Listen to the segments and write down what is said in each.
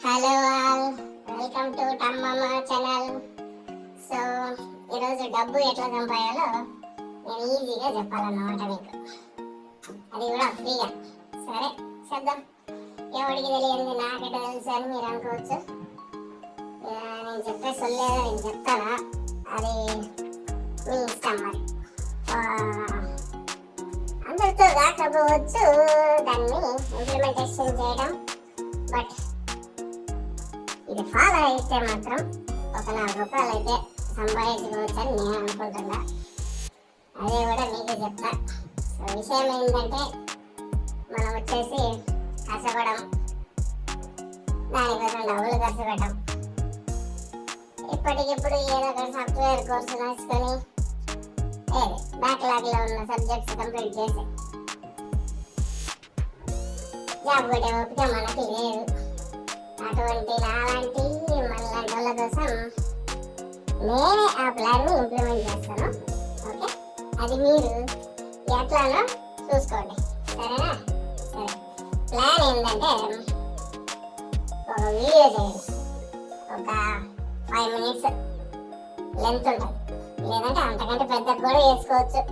Hello all, welcome to టమ్మమ్మ channel. So ఈరోజు డబ్బు ఎట్లా సంపాయాలో నేను ఈజీగా చెప్పాలన్నమాట మీకు, అది కూడా ఫ్రీగా. సరే చేద్దాం. ఎవరికి తెలియదు నాకెట తెలుసు అని మీరు అనుకోవచ్చు. నేను చెప్పే సొల్లేదో నేను చెప్తానా, అది మీ ఇష్టం. మరి అందరితో కాకపోవచ్చు దాన్ని ఇంప్లిమెంటేషన్ చేయడం, బట్ ఇది ఫాలో అయితే మాత్రం ఒక ₹4 అయితే సంపాదించుకోవచ్చు అని నేను అనుకుంటున్నా. అదే కూడా మీకు చెప్తా. సో విషయం ఏంటంటే, మనం వచ్చేసి కష్టపడం, దానికోసం డబ్బులు ఖర్చు పెట్టడం, ఇప్పటికిప్పుడు ఏదో ఒక సాఫ్ట్వేర్ కోర్సు నేర్చుకొని బ్యాక్లాగ్లో ఉన్న సబ్జెక్ట్స్ కంప్లీట్ చేసి జాబ్ కొట్టే ఓపిక మనకి లేదు. అటువంటి నాలాంటి మనలాంటి వాళ్ళ కోసం నేనే ఆ ప్లాన్ని ఇంప్లిమెంట్ చేస్తాను. ఓకే, అది మీరు ఎట్లానో చూసుకోండి, సరేనా? సరే, ప్లాన్ ఏంటంటే, ఒక వీడియో చేయండి. ఒక 5 minutes లెంత్ ఉంటుంది, లేదంటే అంతకంటే పెద్ద కూడా వేసుకోవచ్చు.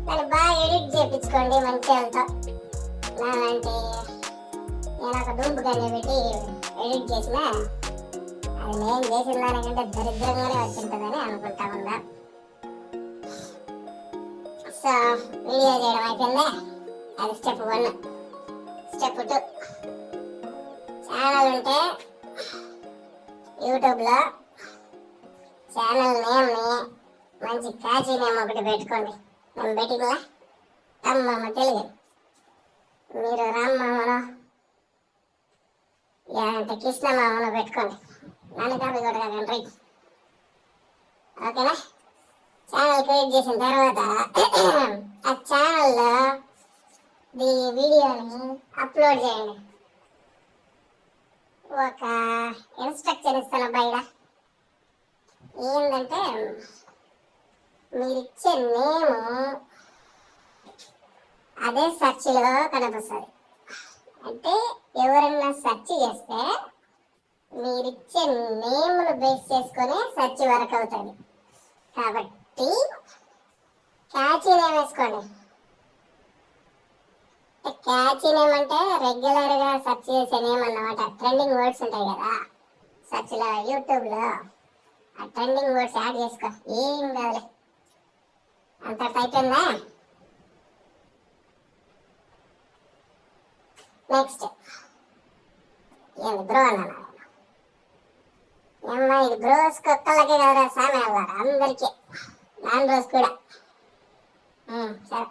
దాన్ని బాగా ఎడిట్ చేయించుకోండి మంచి వాళ్ళతో. నాలాంటి నేను ఒక దుంపు గంజ పెట్టి ఎడిట్ చేసిన అది నేను చేసిన దానికంటే దరిద్రంగానే వచ్చింటుందని అనుకుంటా ఉందా. సో వీడియో చేయడం అయిపోయిందే, అది స్టెప్ 1. స్టెప్ 2, ఛానల్ ఉంటే యూట్యూబ్లో ఛానల్ నేమ్ని మంచి క్యాచీ నేమ్ ఒకటి పెట్టుకోండి. నేను పెట్టిందా టమ్మమ్మ తెలుగు. మీరు రామ్మమ్మనో అంటే కృష్ణమామను పెట్టుకోండి, నన్ను కాపీ కొట్టకండి. ఓకేనా? ఛానల్ క్రియేట్ చేసిన తర్వాత ఆ ఛానల్లో ఈ వీడియోని అప్లోడ్ చేయండి. ఒక ఇన్స్ట్రక్షన్ ఇస్తాను బయట, ఏంటంటే మీరు ఇచ్చే నేము అదే సెర్చ్లో కనిపిస్తుంది. అంటే ఎవరైనా సెర్చ్ చేస్తే మీరిచ్చే నేమ్ను బేస్ చేసుకొని సెర్చ్ వర్క్ అవుతుంది. కాబట్టి క్యాచీ నేమ్ వేసుకోండి. క్యాచీ నేమ్ అంటే రెగ్యులర్గా సెర్చ్ చేసే నేమ్ అన్నమాట. ట్రెండింగ్ వర్డ్స్ ఉంటాయి కదా సెర్చ్లో, యూట్యూబ్లో, ఆ ట్రెండింగ్ వర్డ్స్ యాడ్ చేసుకో, ఏం కాదులే. అంత అయిపోయిందా? నెక్స్ట్ ఏంది బ్రో అన్నాను. ఇది బ్రోస్ ఒక్కళ్ళకే కదా సామె అన్నారు, అందరికీ, నాన్ రోజు కూడా. సరే,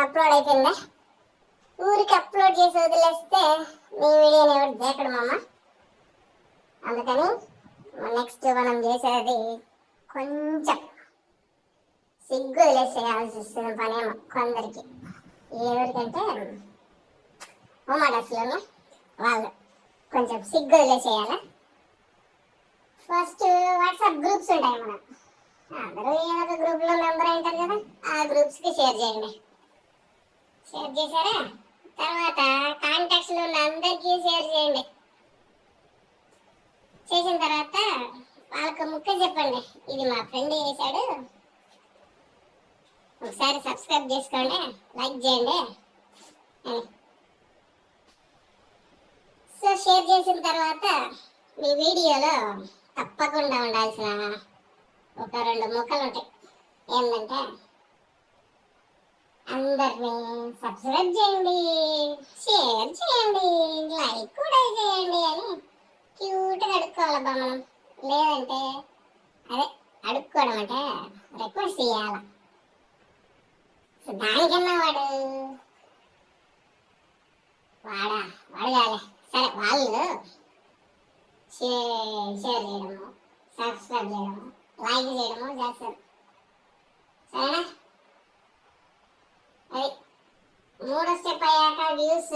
అప్లోడ్ అయిపోయిందా? ఊరికి అప్లోడ్ చేసి వదిలేస్తే మీ వీడియోని ఎవరు దేకడు మామ. అందుకని నెక్స్ట్ మనం చేసేది కొంచెం సిగ్గు వదిలేసేయాల్సి వస్తుంది పనేమో కొందరికి. ఎవరికంటే హోమాడస్లోనే వాళ్ళు కొంచెం సిగ్గు వదిలేసేయాలి. ఫస్ట్ వాట్సాప్ గ్రూప్స్ ఉంటాయి, మనం అందరూ ఏదో ఒక గ్రూప్లో మెంబర్ అయింటారు కదా, ఆ గ్రూప్స్కి షేర్ చేయండి. షేర్ చేశారా? తర్వాత కాంటాక్ట్స్లో ఉన్న అందరికీ షేర్ చేయండి. చేసిన తర్వాత వాళ్ళకు ముక్క చెప్పండి, ఇది మా ఫ్రెండ్ చేశాడు, ఒకసారి సబ్స్క్రైబ్ చేసుకోండి, లైక్ చేయండి అని. సో షేర్ చేసిన తర్వాత మీ వీడియోలో తప్పకుండా ఉండాల్సిన ఒక 2 ముక్కలు ఉంటాయి. ఏంటంటే, అందరినీ సబ్స్క్రైబ్ చేయండి, షేర్ చేయండి, లైక్ కూడా చేయండి అని క్యూట్గా అడుక్కోవాలబ్బా మనం. లేదంటే అదే అడుక్కోవడం అంటే రిక్వెస్ట్ చేయాల. సో దానికన్నా వాడు కాలే. సరే, వాళ్ళు షేర్ చేయడము, సబ్స్క్రైబ్ చేయడము, లైక్ చేయడము చేస్తారు, సరేనా? అది 3వ స్టెప్ అయ్యాక వ్యూస్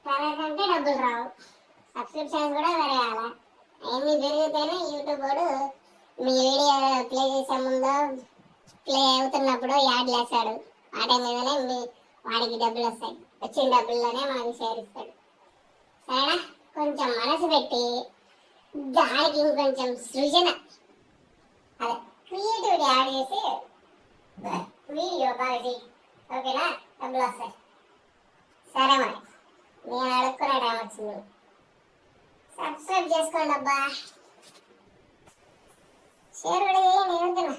పెరగకంటే డబ్బులు రావు, సబ్స్క్రిప్షన్స్ కూడా పెరగాల. అవన్నీ పెరిగితేనే యూట్యూబ్ వాడు మీ వీడియో ప్లే చేసే ముందు, ప్లే అవుతున్నప్పుడు యాడ్లు వేస్తాడు, వాటి మీదనే వాడికి డబ్బులు వస్తాయి. వచ్చిన డబ్బుల్లోనే మనకి షేర్ ఇస్తాడు. సరేనా? కొంచెం మనసు పెట్టి దానికి ఇంకొంచెం సృజన, అదే క్రియేటివిటీ యాడ్ చేసి వీడియో బాగా చేయి. ఓకేనా? డబ్బులు వస్తాయి. సరే మరి, నేను అడుక్కునే టైం వచ్చింది. సబ్స్క్రైబ్ చేసుకోండి అబ్బా, షేర్ కూడా చేయండి. ఎవరికైనా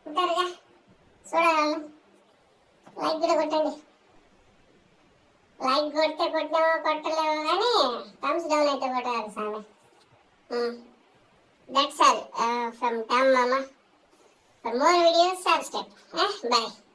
ఉంటారుగా చూడాలను. లైక్ కూడా కొట్టండి. లైక్ కొడితే కొట్టినామో కొట్టలేమో కానీ థమ్స్ డౌన్ అయితే కొట్టాలి సామె. దట్స్ ఆల్ ఫ్రమ్ టామ్ మామ. For more videos, subscribe. Bye.